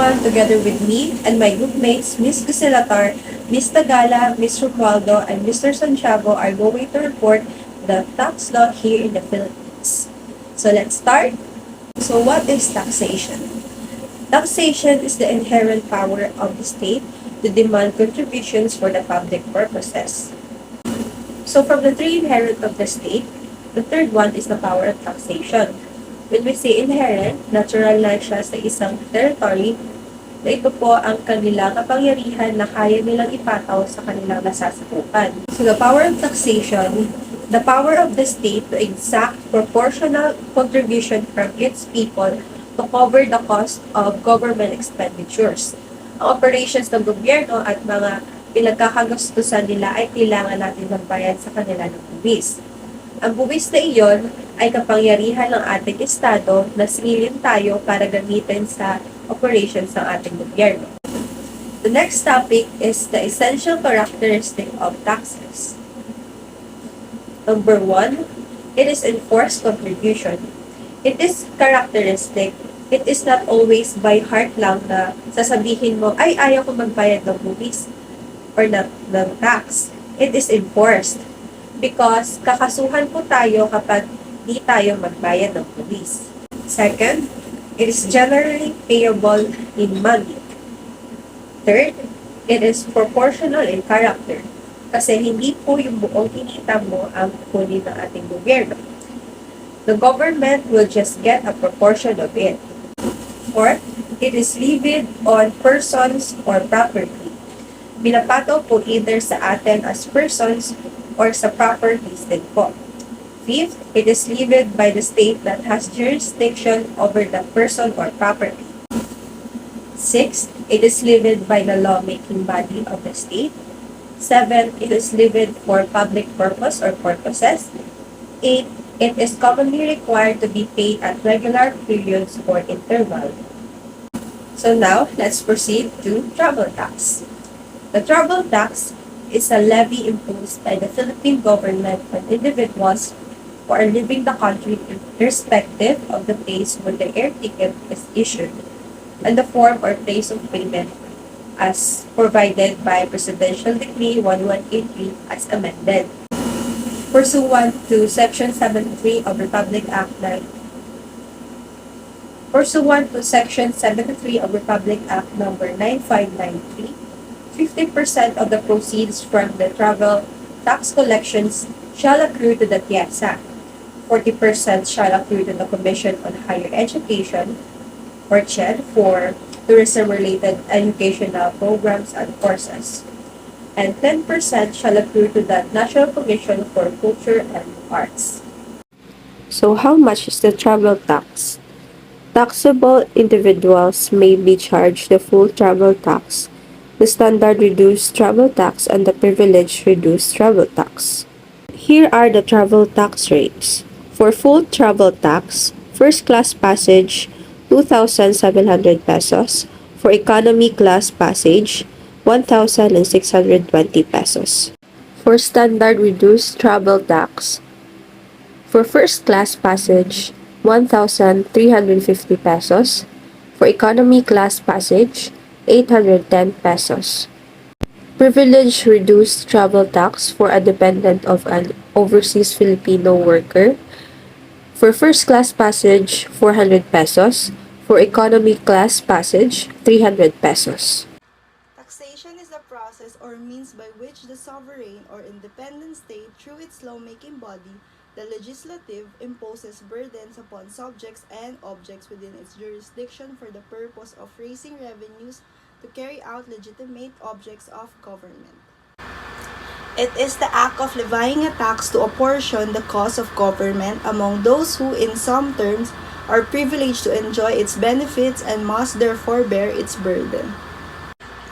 everyone, together with me and my group mates, Ms. Gusilatar, Ms. Tagala, Mr. Cualdo, and Mr. Santiago are going to report the tax law here in the Philippines. So let's start. So what is taxation? Taxation is the inherent power of the state to demand contributions for the public purposes. So from the three inherent of the state, the third one is the power of taxation. When we say inherent, natural na siya sa isang territory na ito po ang kanilang kapangyarihan na kaya nilang ipataw sa kanilang nasasakupan. So the power of taxation, the power of the state to exact proportional contribution from its people to cover the cost of government expenditures. Ang operations ng gobyerno at mga pinagkakagastusan nila ay kailangan natin magbayad sa kanila ng buwis. Ang buwis na iyon ay kapangyarihan ng ating estado na singilin tayo para gamitin sa operations ng ating gobyerno. The next topic is the essential characteristic of taxes. Number 1, it is enforced contribution. It is characteristic. It is not always by heart lang na sasabihin mo, ay ayaw ko magbayad ng buwis or ng tax. It is enforced because kakasuhan po tayo kapag di tayo magbayad ng buwis. Second, it is generally payable in money. Third, it is proportional in character. Kasi hindi po yung buong kinita mo ang kunin ng ating gobyerno. The government will just get a proportion of it. Fourth, it is levied on persons or property. Binapato po either sa atin as persons or sa properties din po. Fifth, it is levied by the state that has jurisdiction over the person or property. Sixth, it is levied by the lawmaking body of the state. Seventh, it is levied for public purpose or purposes. Eighth, it is commonly required to be paid at regular periods or interval. So now, let's proceed to travel tax. The travel tax is a levy imposed by the Philippine government on individuals who are leaving the country irrespective of the place where the air ticket is issued and the form or place of payment as provided by Presidential Decree 1183 as amended. Pursuant to Section 73 of Republic Act 9. Pursuant to Section 73 of Republic Act number 9593, 50% of the proceeds from the travel tax collections shall accrue to the TIESA. 40% shall accrue to the Commission on Higher Education, or CHED, for tourism-related educational programs and courses. And 10% shall accrue to the National Commission for Culture and Arts. So how much is the travel tax? Taxable individuals may be charged the full travel tax, the standard reduced travel tax, and the privileged reduced travel tax. Here are the travel tax rates. For full travel tax, first class passage, 2,700 pesos. For economy class passage, 1,620 pesos. For standard reduced travel tax, for first class passage, 1,350 pesos. For economy class passage, 810 pesos. Privilege reduced travel tax for a dependent of an overseas Filipino worker. For first class passage, 400 pesos. For economy class passage, 300 pesos. Taxation is the process or means by which the sovereign or independent state, through its lawmaking body, the legislative, imposes burdens upon subjects and objects within its jurisdiction for the purpose of raising revenues to carry out legitimate objects of government. It is the act of levying a tax to apportion the cost of government among those who, in some terms, are privileged to enjoy its benefits and must therefore bear its burden.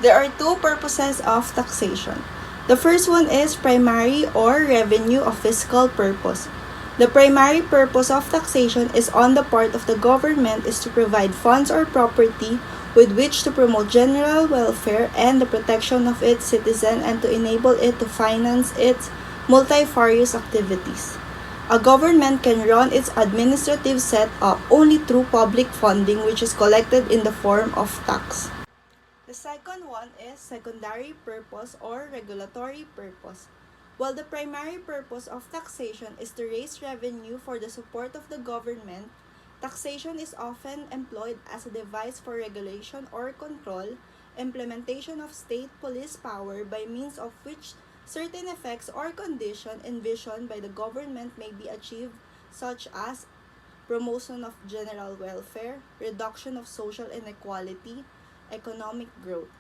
There are two purposes of taxation. The first one is primary or revenue of fiscal purpose. The primary purpose of taxation is on the part of the government is to provide funds or property with which to promote general welfare and the protection of its citizen and to enable it to finance its multifarious activities. A government can run its administrative setup only through public funding which is collected in the form of tax. The second one is secondary purpose or regulatory purpose. While the primary purpose of taxation is to raise revenue for the support of the government, taxation is often employed as a device for regulation or control, implementation of state police power by means of which certain effects or conditions envisioned by the government may be achieved, such as promotion of general welfare, reduction of social inequality, economic growth.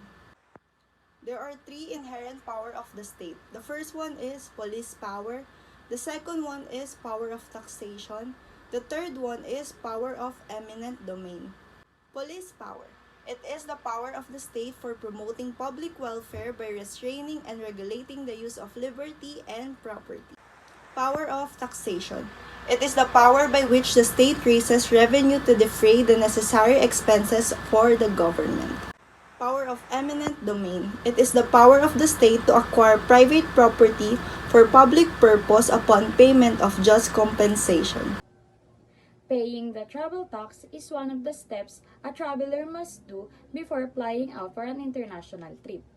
There are three inherent power of the state. The first one is police power. The second one is power of taxation. The third one is power of eminent domain. Police power. It is the power of the state for promoting public welfare by restraining and regulating the use of liberty and property. Power of taxation. It is the power by which the state raises revenue to defray the necessary expenses for the government. Power of eminent domain. It is the power of the state to acquire private property for public purpose upon payment of just compensation. Paying the travel tax is one of the steps a traveler must do before flying out for an international trip.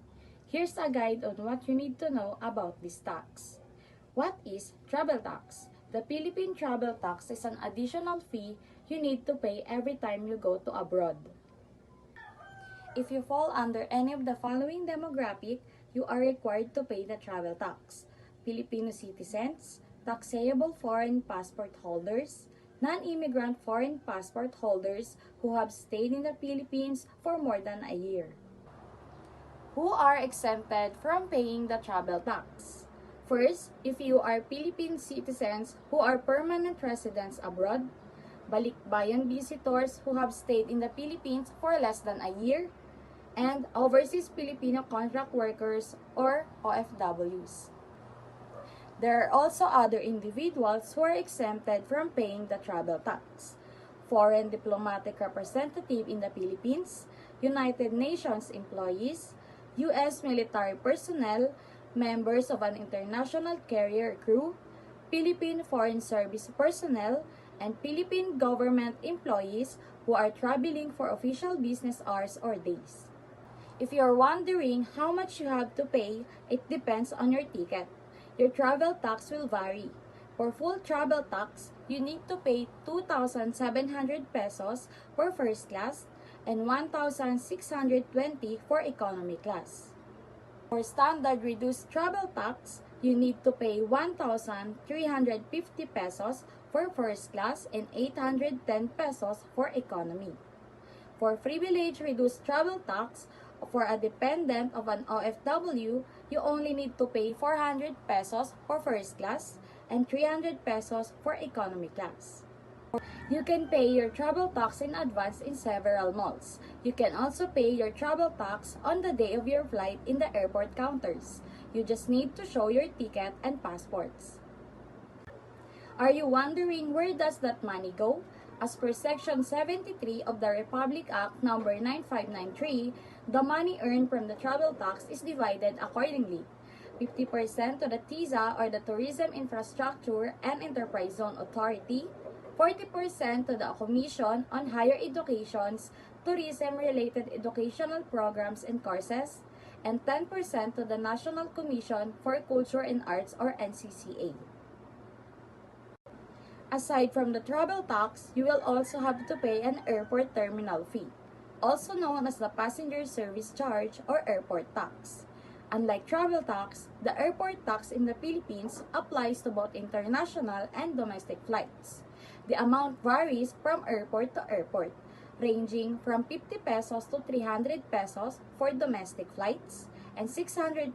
Here's a guide on what you need to know about this tax. What is travel tax? The Philippine travel tax is an additional fee you need to pay every time you go to abroad. If you fall under any of the following demographic, you are required to pay the travel tax. Filipino citizens, taxable foreign passport holders, non-immigrant foreign passport holders who have stayed in the Philippines for more than a year. Who are exempted from paying the travel tax? First, if you are Philippine citizens who are permanent residents abroad, balikbayan visitors who have stayed in the Philippines for less than a year, and overseas Filipino contract workers or OFWs. There are also other individuals who are exempted from paying the travel tax. Foreign diplomatic representative in the Philippines, United Nations employees, U.S. military personnel, members of an international carrier crew, Philippine Foreign Service personnel, and Philippine government employees who are traveling for official business hours or days. If you're wondering how much you have to pay, it depends on your ticket. Your travel tax will vary. For full travel tax, you need to pay 2,700 pesos for first class and 1,620 for economy class. For standard reduced travel tax, you need to pay 1,350 pesos for first class and 810 pesos for economy. For privilege reduced travel tax, for a dependent of an OFW, you only need to pay 400 pesos for first class and 300 pesos for economy class. You can pay your travel tax in advance in several modes. You can also pay your travel tax on the day of your flight in the airport counters. You just need to show your ticket and passports. Are you wondering where does that money go? As per Section 73 of the Republic Act No. 9593, the money earned from the travel tax is divided accordingly. 50% to the TIZA or the Tourism Infrastructure and Enterprise Zone Authority, 40% to the Commission on Higher Education's tourism-related educational programs and courses, and 10% to the National Commission for Culture and Arts or NCCA. Aside from the travel tax, you will also have to pay an airport terminal fee, also known as the passenger service charge or airport tax. Unlike travel tax, the airport tax in the Philippines applies to both international and domestic flights. The amount varies from airport to airport, ranging from 50 pesos to 300 pesos for domestic flights and 650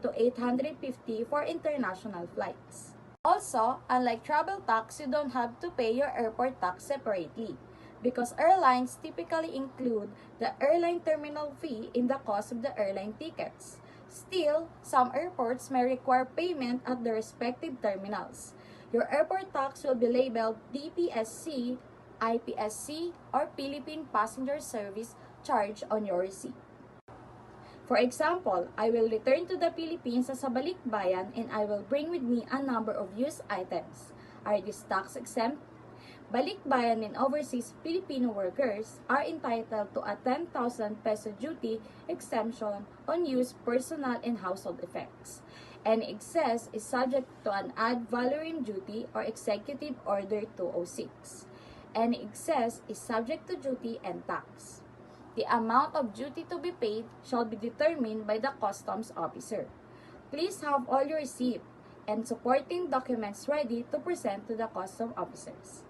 to 850 for international flights. Also, unlike travel tax, you don't have to pay your airport tax separately because airlines typically include the airline terminal fee in the cost of the airline tickets. Still, some airports may require payment at the respective terminals. Your airport tax will be labeled DPSC, IPSC, or Philippine Passenger Service charge on your receipt. For example, I will return to the Philippines as a balikbayan and I will bring with me a number of used items. Are these tax exempt? Balikbayan and overseas Filipino workers are entitled to a 10,000 peso duty exemption on used personal and household effects. Any excess is subject to an ad valorem duty or Executive Order 206. Any excess is subject to duty and tax. The amount of duty to be paid shall be determined by the customs officer. Please have all your receipt and supporting documents ready to present to the customs officers.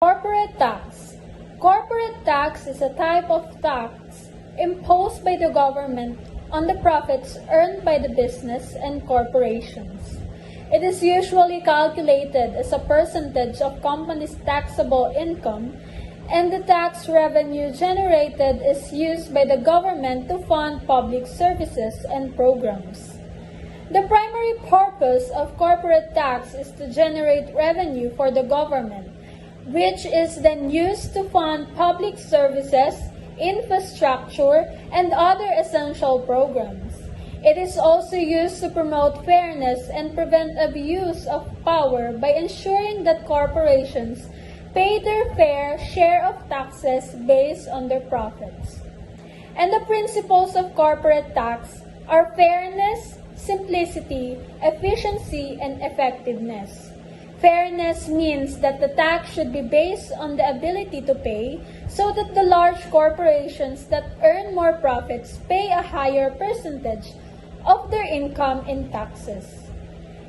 Corporate tax. Corporate tax is a type of tax imposed by the government on the profits earned by the business and corporations. It is usually calculated as a percentage of company's taxable income, and the tax revenue generated is used by the government to fund public services and programs. The primary purpose of corporate tax is to generate revenue for the government, which is then used to fund public services, infrastructure, and other essential programs. It is also used to promote fairness and prevent abuse of power by ensuring that corporations pay their fair share of taxes based on their profits. And the principles of corporate tax are fairness, simplicity, efficiency, and effectiveness. Fairness means that the tax should be based on the ability to pay, so that the large corporations that earn more profits pay a higher percentage of their income in taxes.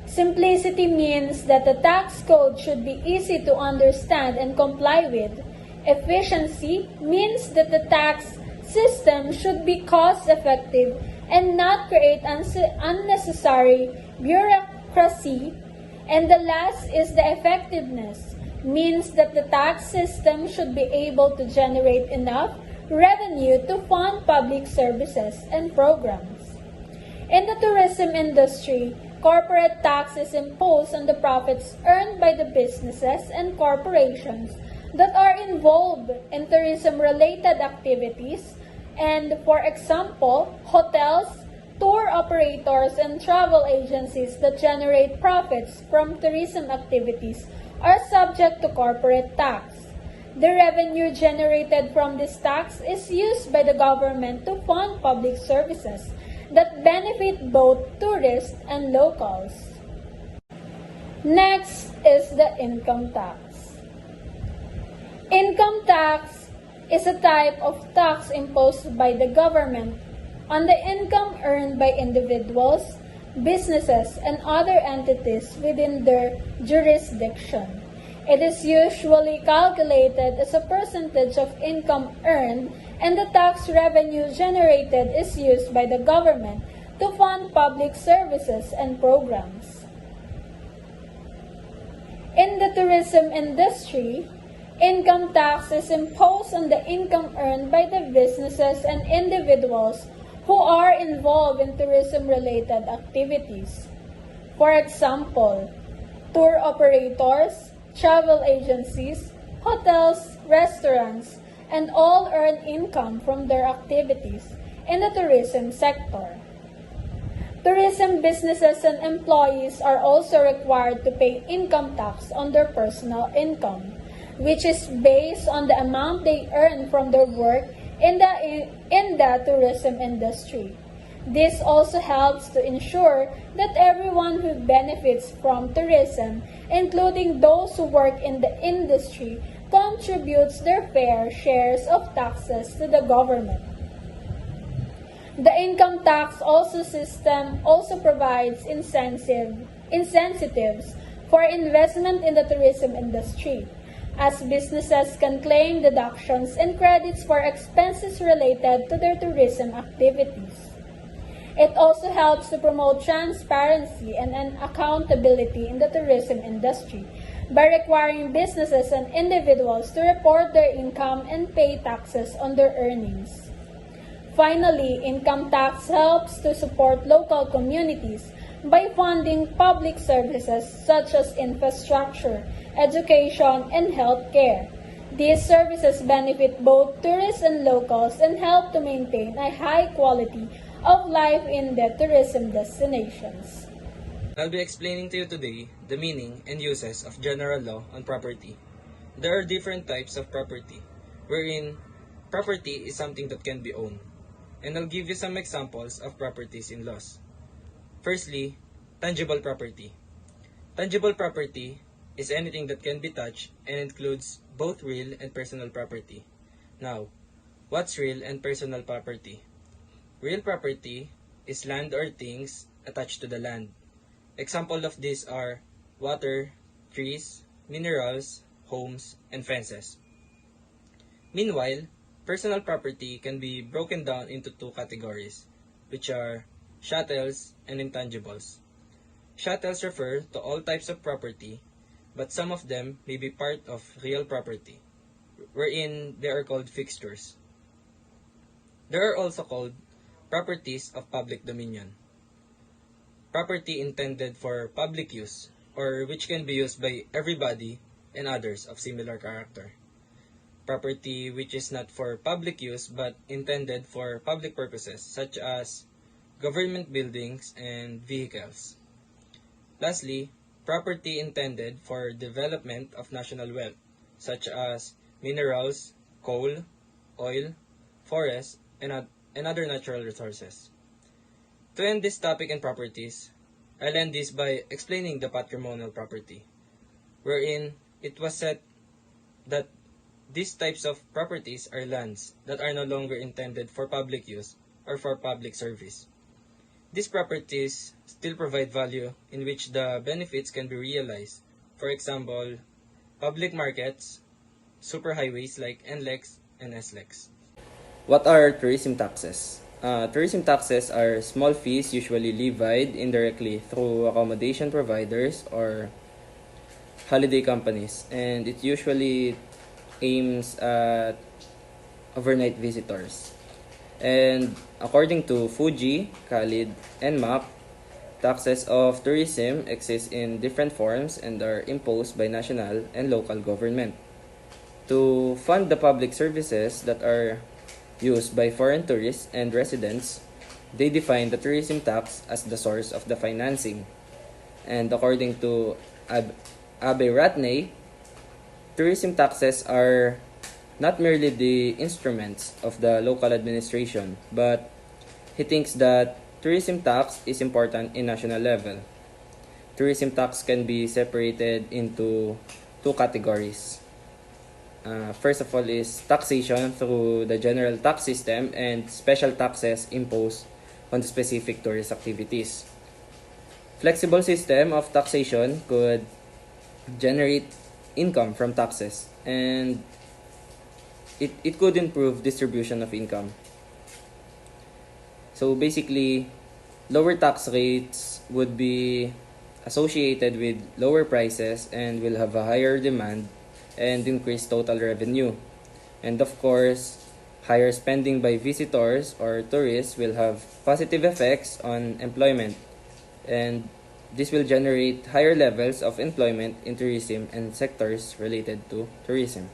Simplicity means that the tax code should be easy to understand and comply with. Efficiency means that the tax system should be cost-effective and not create unnecessary bureaucracy. And the last is the effectiveness, means that the tax system should be able to generate enough revenue to fund public services and programs. In the tourism industry, corporate tax is imposed on the profits earned by the businesses and corporations that are involved in tourism-related activities, and, for example, hotels, tour operators, and travel agencies that generate profits from tourism activities are subject to corporate tax. The revenue generated from this tax is used by the government to fund public services that benefit both tourists and locals. Next is the income tax. Income tax is a type of tax imposed by the government on the income earned by individuals, businesses, and other entities within their jurisdiction. It is usually calculated as a percentage of income earned, and the tax revenue generated is used by the government to fund public services and programs. In the tourism industry, income tax is imposed on the income earned by the businesses and individuals who are involved in tourism-related activities. For example, tour operators, travel agencies, hotels, restaurants, and all earn income from their activities in the tourism sector. Tourism businesses and employees are also required to pay income tax on their personal income, which is based on the amount they earn from their work in the tourism industry. This also helps to ensure that everyone who benefits from tourism, including those who work in the industry, contributes their fair shares of taxes to the government. The income tax system also provides incentives for investment in the tourism industry, as businesses can claim deductions and credits for expenses related to their tourism activities. It also helps to promote transparency and accountability in the tourism industry by requiring businesses and individuals to report their income and pay taxes on their earnings. Finally, income tax helps to support local communities by funding public services such as infrastructure, education, and healthcare. These services benefit both tourists and locals and help to maintain a high quality of life in the tourism destinations. I'll be explaining to you today the meaning and uses of general law on property. There are different types of property, wherein property is something that can be owned. And I'll give you some examples of properties in laws. Firstly, tangible property. Tangible property is anything that can be touched and includes both real and personal property. Now, what's real and personal property? Real property is land or things attached to the land. Example of these are water, trees, minerals, homes, and fences. Meanwhile, personal property can be broken down into two categories, which are chattels and intangibles. Chattels refer to all types of property, but some of them may be part of real property, wherein they are called fixtures. There are also called properties of public dominion. Property intended for public use, or which can be used by everybody and others of similar character. Property which is not for public use but intended for public purposes, such as government buildings and vehicles. Lastly, property intended for development of national wealth, such as minerals, coal, oil, forests, and other natural resources. To end this topic and properties, I'll end this by explaining the patrimonial property, wherein it was said that these types of properties are lands that are no longer intended for public use or for public service. These properties still provide value in which the benefits can be realized. For example, public markets, superhighways like NLEX and SLEX. What are tourism taxes? Tourism taxes are small fees usually levied indirectly through accommodation providers or holiday companies, and it usually aims at overnight visitors. And according to Fuji, Khalid, and MAP, taxes of tourism exist in different forms and are imposed by national and local government. To fund the public services that are used by foreign tourists and residents, they define the tourism tax as the source of the financing. And according to Abe Ratney, tourism taxes are not merely the instruments of the local administration, but he thinks that tourism tax is important in national level. Tourism tax can be separated into two categories. First of all is taxation through the general tax system and special taxes imposed on the specific tourist activities. Flexible system of taxation could generate income from taxes, and it could improve distribution of income. So basically, lower tax rates would be associated with lower prices and will have a higher demand and increase total revenue. And of course, higher spending by visitors or tourists will have positive effects on employment, and this will generate higher levels of employment in tourism and sectors related to tourism.